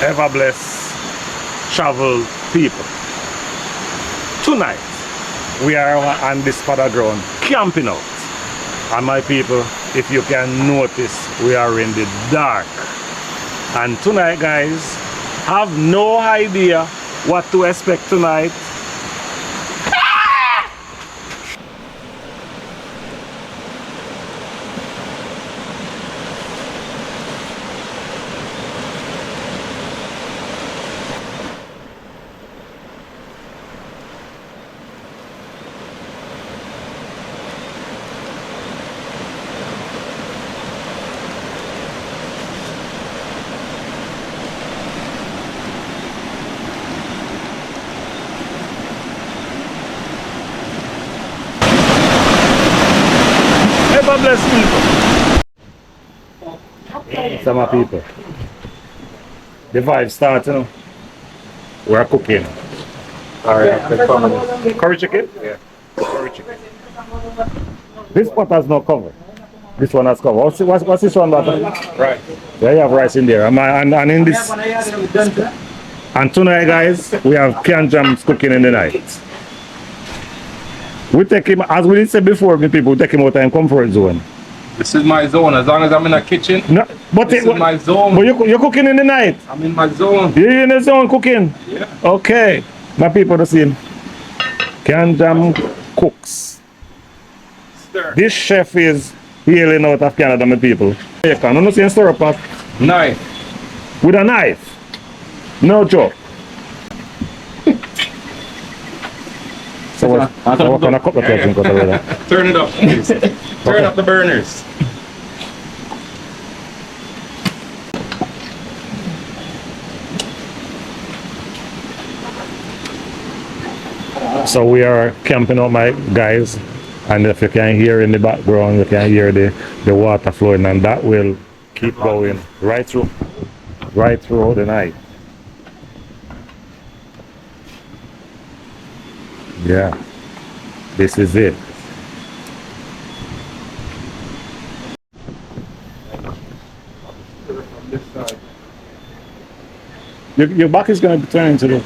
ever blessed travel people. Tonight, we are on this further ground, camping out. And my people, if you can notice, we are in the dark. And tonight, guys, have no idea what to expect tonight. Ever blessed people. Some of people. The vibe starts, you know. We're cooking. Alright, curry chicken? Yeah. Curry chicken. This pot has no cover. This one has cover. What's this one, brother? Rice. Yeah, you have rice in there. And in this. And tonight, guys, we have canned jams cooking in the night. We take him, as we did say before, people, we take him out of comfort zone. This is my zone. As long as I'm in a kitchen, no, but this is my zone. But you're cooking in the night? I'm in my zone. You're in the zone cooking? Yeah. Okay. My people the same. Canned jam cooks. Stir. This chef is hailing out of Canada, my people. You can understand stir up pot? Knife. With a knife? No joke. So what kind of cup you're talking about? Turn it up, please. Turn up the burners. So we are camping out, my guys, and if you can hear in the background, you can hear the water flowing, and that will keep going right through the night. Yeah, this is it. Your back is going to be turning to the...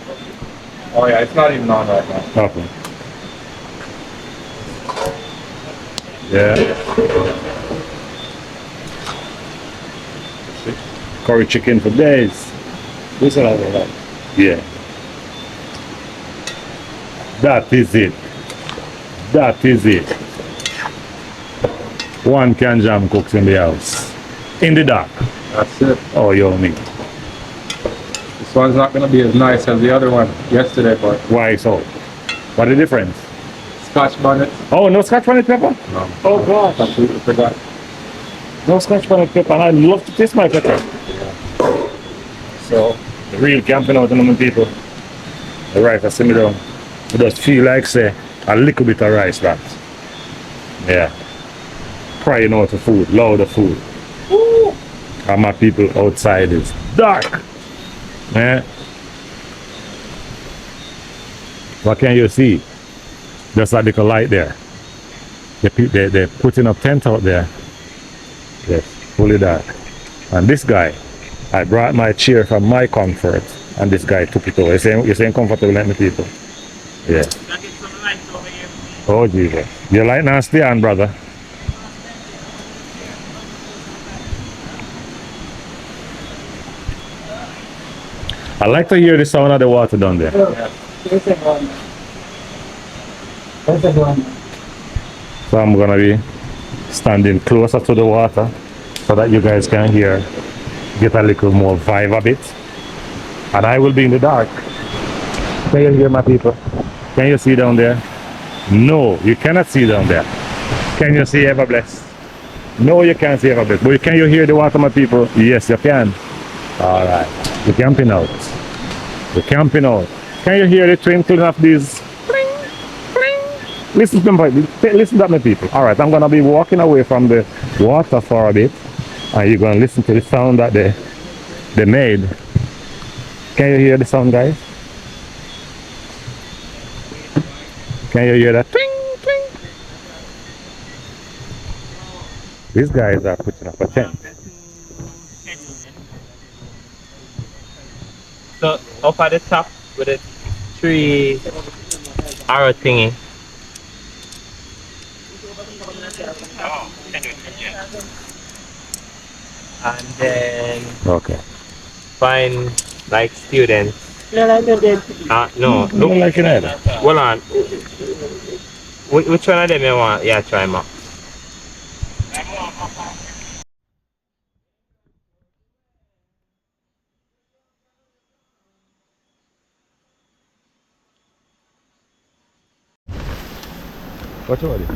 Oh yeah, it's not even on right now. Okay. Yeah. Curry chicken for days. This one I like. Yeah. That is it. That is it. One can jam cooks in the house. In the dark. That's it. Oh, you mean. This one's not going to be as nice as the other one yesterday, but... Why so? What the difference? Scotch bonnet. Oh, no scotch bonnet pepper? No. Oh, gosh. Completely forgot. No scotch bonnet pepper, and I love to taste my pepper. Yeah. So, the real camping out in the people. The rice, I see me down. It just feel like, say, a little bit of rice, that. Yeah. Crying out the food, loud of food. Ooh. And my people outside is dark. Yeah. What can you see? Just a little light there. They're putting up tent out there. Yes, fully dark. And this guy, I brought my chair from my comfort, and this guy took it over. You're saying comfortable like me people? Yeah. Oh Jesus. Your light now stay on, brother. I like to hear the sound of the water down there. Yeah. So I'm gonna be standing closer to the water so that you guys can hear, get a little more vibe of it. And I will be in the dark. Can you hear my people? Can you see down there? No, you cannot see down there. Can you see Everblessed? No, you can't see Everblessed. But can you hear the water, my people? Yes, you can. All right. We're camping out. We're camping out. Can you hear the twinkling of these? Listen to me, listen to my people. All right, I'm gonna be walking away from the water for a bit, and you're gonna listen to the sound that they made. Can you hear the sound, guys? Can you hear that? Twing, twing. These guys are putting up a tent. So up at the top with the three arrow thingy. And then Okay. find like students. No, like I did. No. I don't like it either. Hold on. Which one of them you want? Yeah, try them out. What was it?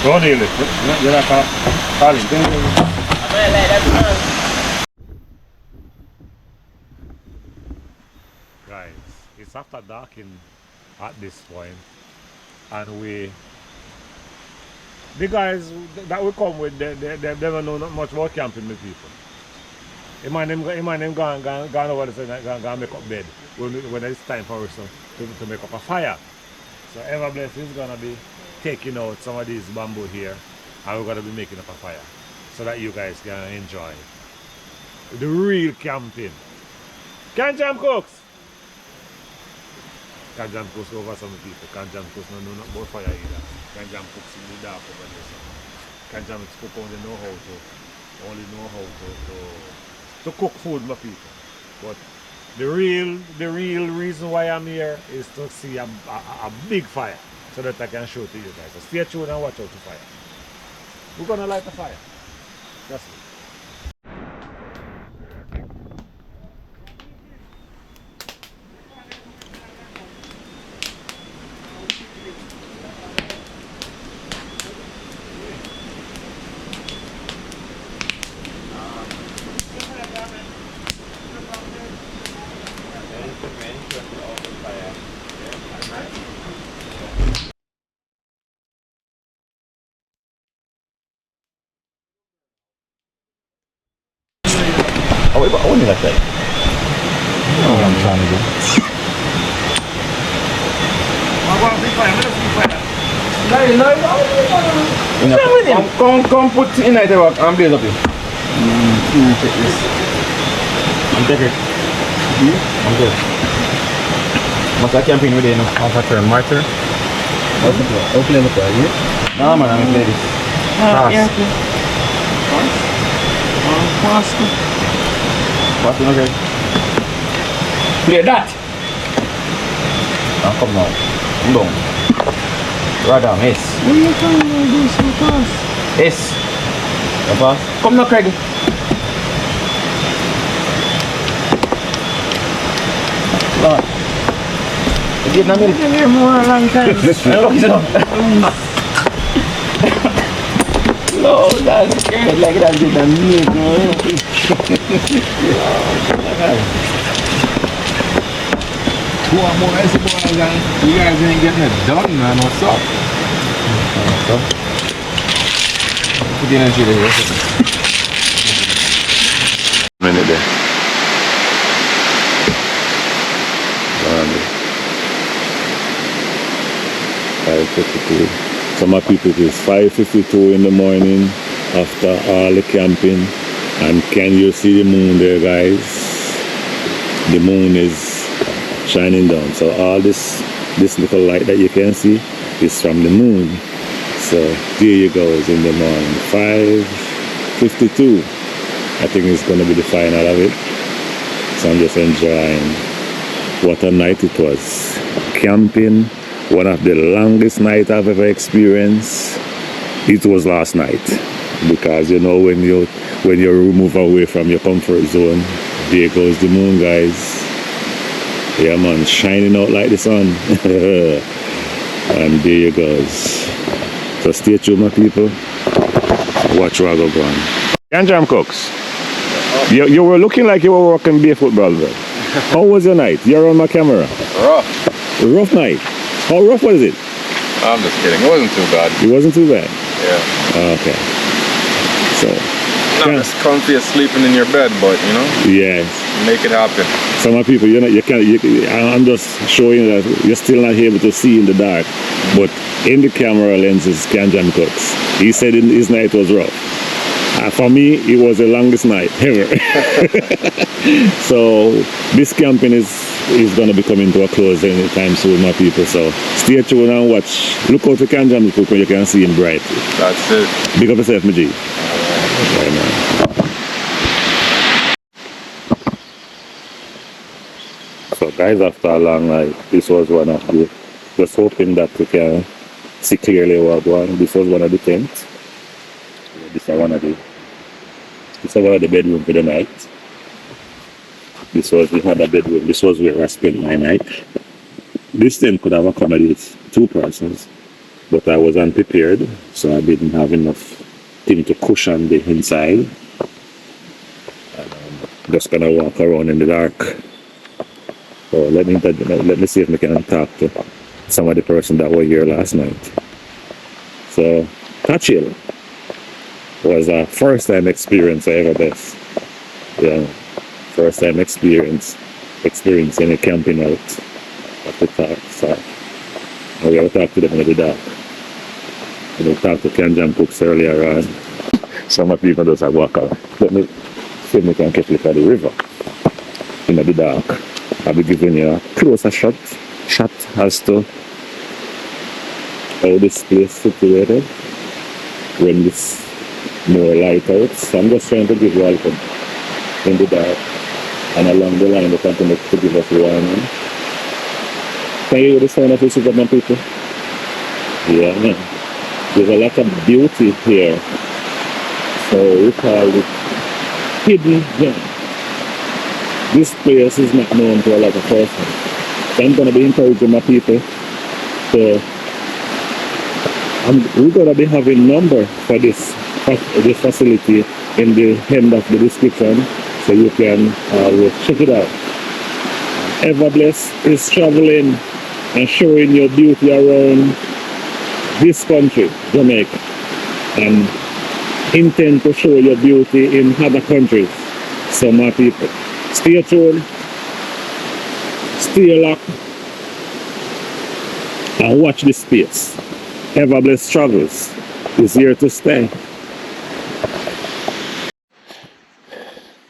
Go on, Neil. You're not calling. Guys, it's after dark at this point, and the guys that we come with, they never know not much about camping with people. Him gone over there, gone make up bed when it's time for us to make up a fire. So Everbless is gonna be taking out some of these bamboo here, and we're gonna be making up a fire so that you guys can enjoy the real camping. Can jam cooks? Can jam cooks over some people. Can jam cooks no know not about fire either. Can jam cooks in the dark over there. Can jam cook only know how to cook food for people. But the real reason why I'm here is to see a big fire so that I can show to you guys. So stay tuned and watch out the fire. We're gonna light the fire. That's it. Oh, wait, but I wouldn't like that. I know what I'm trying to do. Come put in there and blaze up here. Check this. I'm taking it. I'm good. Must I campaign with you now? Alpha turn martyr. Open the fire, yeah? No man, I'm play this. Fast, okay. Play that! Now come now. Come down. Right down, yes. What are you trying to do so fast? Yes. Come fast. Come now, Craig. Lord. You get in the middle. I've been here for a long time. No, that's good. Like that, get the middle. Two more boys, you guys ain't getting it done, man. What's up? Put in and see the minute there. So my people, it is 5:52 in the morning after all the camping, and can you see the moon there, guys? The moon is shining down, so all this little light that you can see is from the moon. So there you go, it's in the morning, 5:52. I think it's going to be the final of it, so I'm just enjoying what a night it was. Camping, one of the longest nights I've ever experienced. It was last night, because you know when you move away from your comfort zone, there goes the moon, guys. Yeah man, shining out like the sun. And there you goes. So stay tuned, my people. Watch where I go on. And Jam Cooks, you were looking like you were walking barefoot, brother. How was your night? You're on my camera. Rough. Rough night. How rough was it? I'm just kidding. It wasn't too bad. It wasn't too bad. Yeah. Okay. So. Not as comfy as sleeping in your bed, but you know, Yes. make it happen. Some people, you can't. I'm just showing you that you're still not able to see in the dark, but in the camera lenses, Kanjan Cooks. He said his night was rough. For me, it was the longest night ever. So this camping is going to be coming to a close anytime soon, my people. So stay tuned and watch. Look out for Kanjan Cook when you can see him bright. That's it. Big up yourself, my G. Right, man. So guys, after a long night, this was one of the, just hoping that we can see clearly what going. This was one of the tents. This is one of the bedroom for the night. This was the other bedroom. This was where I spent my night. This tent could have accommodated 2 persons, but I was unprepared, so I didn't have enough thing to cushion the inside. Just gonna walk around in the dark. So let me see if we can talk to some of the person that were here last night. So Thatch Hill was a first time experience I ever best. Yeah. First time experiencing a camping out at the top. So we have to talk to them in the dark. And we talked to Kanjan Cooks earlier on. Some of people just walk out. Let me see if we can catch a look at the river in the dark. I'll be giving you a closer shot as to how this place is situated when it's more light out. So I'm just trying to give you all in the dark and along the line they continue to give us warning. Can you hear the sound of the Superman people? Yeah, man. There's a lot of beauty here. So we call it hidden gem. This place is not known to a lot of persons. So I'm going to be encouraging my people. So we're going to be having number for this facility in the end of the description, so you can check it out. Everbless is traveling and showing your beauty around this country, Jamaica, and intend to show your beauty in other countries. So my people, stay tuned, stay locked, and watch this space. Everbless Travels is here to stay.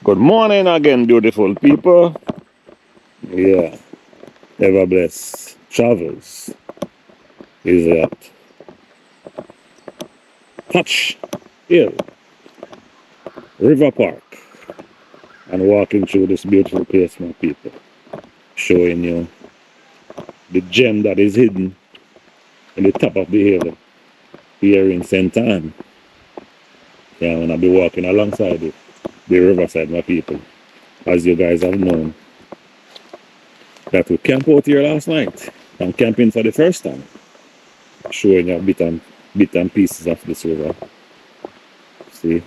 Good morning again, beautiful people. Yeah, Everbless Travels is at Thatch Hill River Park and walking through this beautiful place, my people, showing you the gem that is hidden in the top of the hill here in St. Anne. Yeah, and I'll be walking alongside it, the riverside, my people. As you guys have known, that we camped out here last night. I'm camping for the first time, showing you a bit and pieces of this river. See,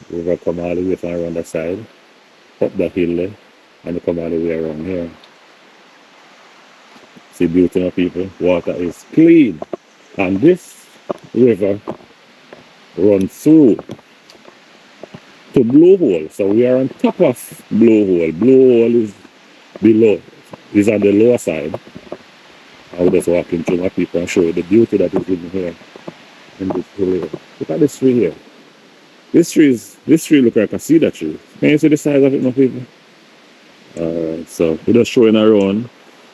the river come all the way from around the side, up the hill there, and it come all the way around here. See, beauty, my people. Water is clean, and this river runs through to Blue Hole. So we are on top of Blue Hole. Blue Hole is below, is on the lower side. I will just walk into my people and show you the beauty that is in here in this hill here. Look at this tree here. This tree looks like a cedar tree. Can you see the size of it, my people? So we're just showing around,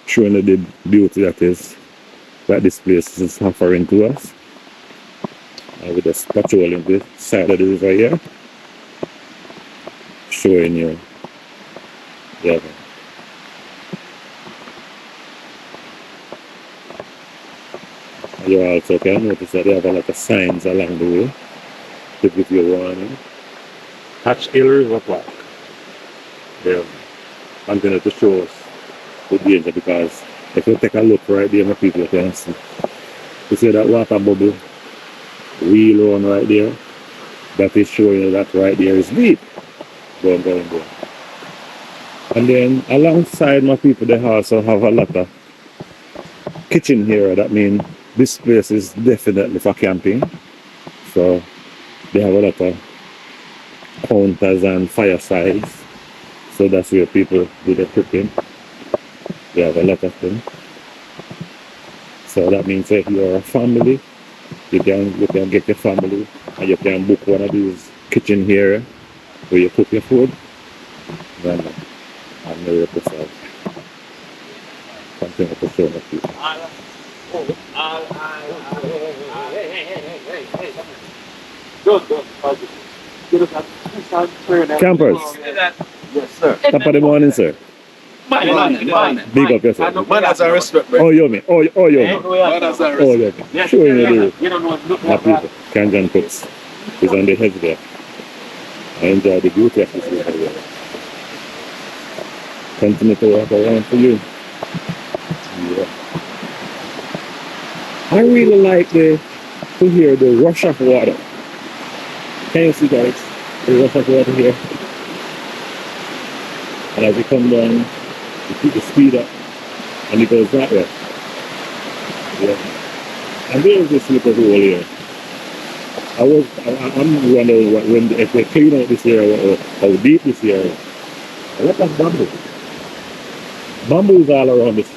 showing you the beauty that this place is offering to us. And we're just patrolling the side of the river here, showing you. Yeah. You also can notice that they have a lot of signs along the way to give you a warning. Thatch Hill River Park. Yeah. I'm going to show us the danger, because if you take a look right there, my people, you can see. You see that water bubble wheel on right there? That is showing you that right there is deep. Go on. And then alongside my people, they also have a lot of kitchen here. That means this place is definitely for camping. So they have a lot of counters and firesides. So that's where people do their cooking. They have a lot of them. So that means if you're a family, you can get your family and you can book one of these kitchen here where you cook your food. Then I'm very yourself. Something to show my people. Campers. Yes, sir. Top of the morning, sir. Big up yourself. Manners and respect, bro. Oh, you me. Oh, you me. Manners and Oh, respect. you me. Sure, you do. My people. Kanjan Cooks is on the head there. I enjoy the beauty of this area. Continue to walk around for you. Yeah. I really like to hear the rush of water. Can you see, guys? The rush of water here. And as you come down, you keep the speed up and it goes that way. Yeah. And there is this little hole here. I'm wondering when if they clean out this area or how deep this area. A lot of bamboo. Bamboo is all around this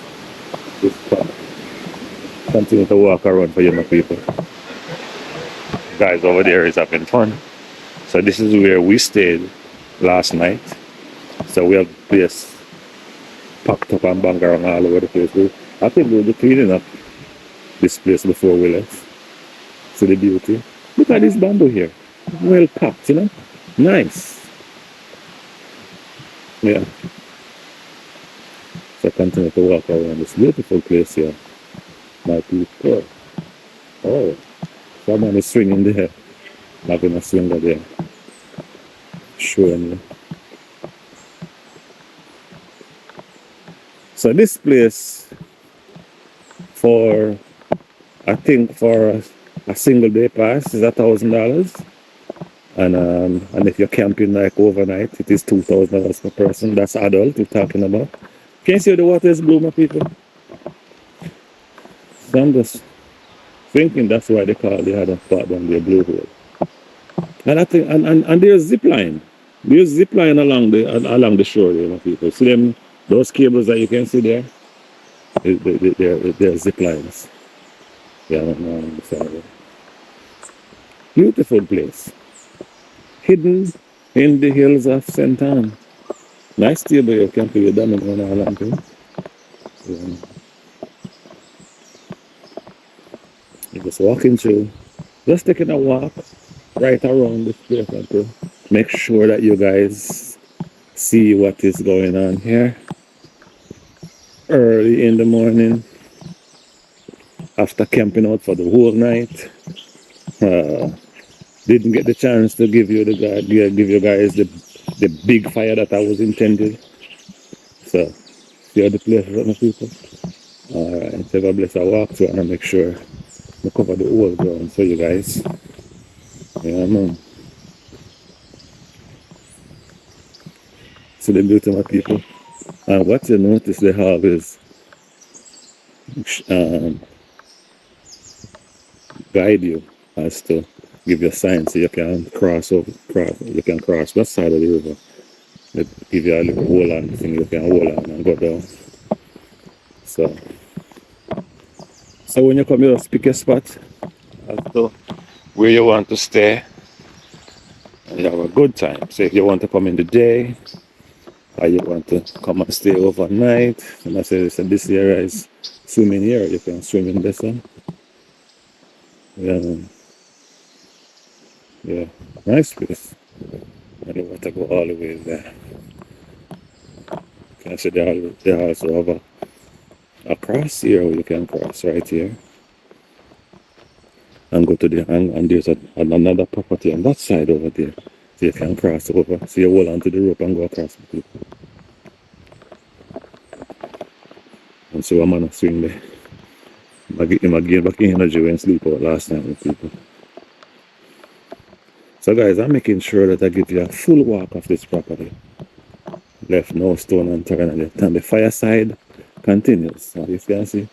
spot. Continue to walk around for you, my people. Guys over there is having fun. So this is where we stayed last night. So we have the place packed up and bang around all over the place. I think we'll be cleaning up this place before we left. See the beauty. Look at this bamboo here. Well packed, you know? Nice. Yeah. So continue to walk around this beautiful place here. My people. Oh. Someone is swinging there. Having a swinger there. Showing you. So this place I think for a single day pass is $1,000. And if you're camping like overnight, it is $2,000 per person. That's adult we're talking about. Can you see the water is blue, my people? So I'm just thinking that's why they call the other part down there blue hole. And I think and there's zip line. There's zip line along the shore there, my people. See them those cables that you can see there? They're zip lines. Yeah, sorry. Beautiful place. Hidden in the hills of St. Anne. Nice table you can put your diamond on all that thing. Yeah. You're just walking through, just taking a walk right around this place to make sure that you guys see what is going on here. Early in the morning, after camping out for the whole night. Didn't get the chance to give you guys the big fire that I was intended. So, see the place, my people. Alright, have a blessed walk through and make sure I cover the whole ground for you guys. Yeah, man. See the beauty, my people. And what you notice they have is guide you as to give you a sign so you can cross what side of the river. They give you a little hold on thing you can hold on and go down. So when you come here, just pick a spot as to where you want to stay and you have a good time. So if you want to come in the day or you want to come and stay overnight, and I say this area is swimming here, you can swim in this one. Yeah, nice place. I don't want to go all the way there. Can I say they also have a cross here where you can cross right here and go to and there's another property on that side over there. So you can cross over. So you hold onto the rope and go across the people. And so I'm gonna swing there. I gain back energy when I sleep out last night with people. So guys, I'm making sure that I give you a full walk of this property. Left no stone unturned on it. And the fireside continues. So you can see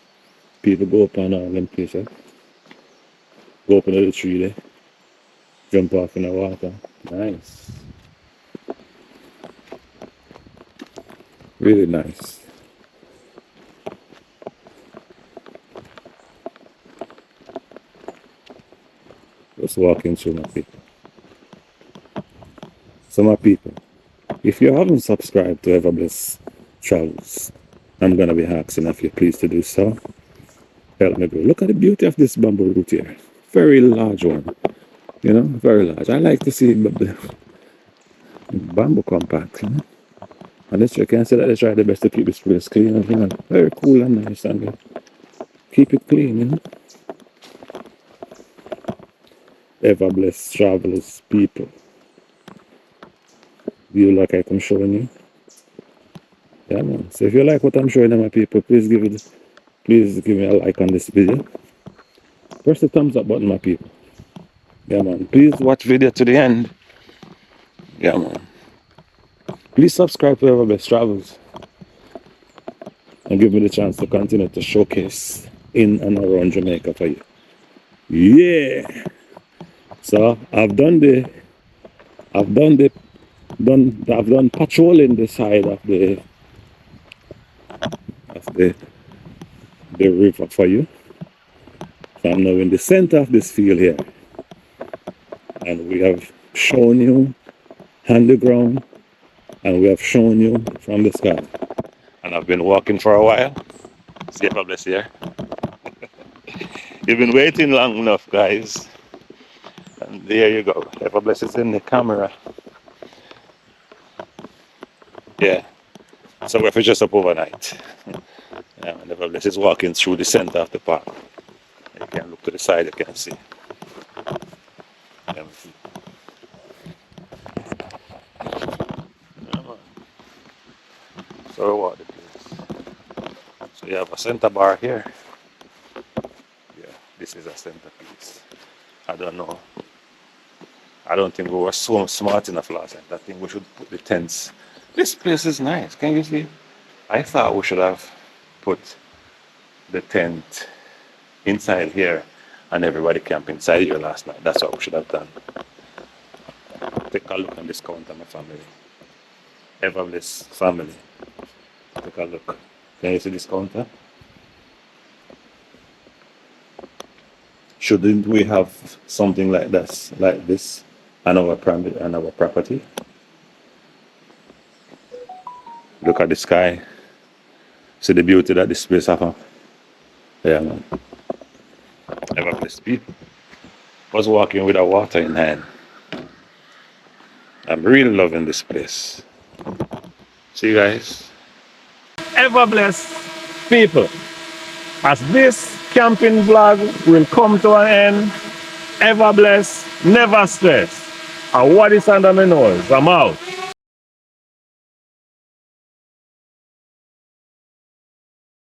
people go up on all them places. Go up into the tree there. Jump off in the water. Nice. Really nice. Just walking through my people. So my people, if you haven't subscribed to Everbliss Travels, I'm gonna be asking if you're pleased to do so. Help me go. Look at the beauty of this bamboo root here. Very large one. You know, very large. I like to see the bamboo compact, you know. And this you can see that they try their best to keep this place clean, you know. Very cool and nice and keep it clean, you know. Everbliss Travelers people. Do you like what I'm showing you? Yeah, man. So if you like what I'm showing you, my people, please give me a like on this video. Press the thumbs up button, my people. Yeah, man. Please watch video to the end. Yeah, man. Please subscribe to Everbliss Travels and give me the chance to continue to showcase in and around Jamaica for you. Yeah. So I've done patrolling the side of the river for you. So I'm now in the center of this field here. And we have shown you on the ground and we have shown you from the sky. And I've been walking for a while. See Everbliss here. You've been waiting long enough, guys. And there you go. Everbliss is in the camera. Yeah. So we're just up overnight. Yeah, and Everbliss is walking through the center of the park. You can look to the side, you can see. Yeah, man. So what it is. So you have a center bar here. Yeah, this is a centerpiece. I don't know. I don't think we were so smart enough last time. I think we should put the tents. This place is nice. Can you see? I thought we should have put the tent inside here and everybody camp inside here last night. That's what we should have done. Take a look on this counter, my family. Everbliss family. Take a look. Can you see this counter? Shouldn't we have something like this on our property? Look at the sky. See the beauty that this place has. Yeah, man. Everbliss people. Was walking with a water in hand. I'm really loving this place. See you guys. Everbliss people. As this camping vlog will come to an end, Everbliss, never stress. And what is under my nose? I'm out.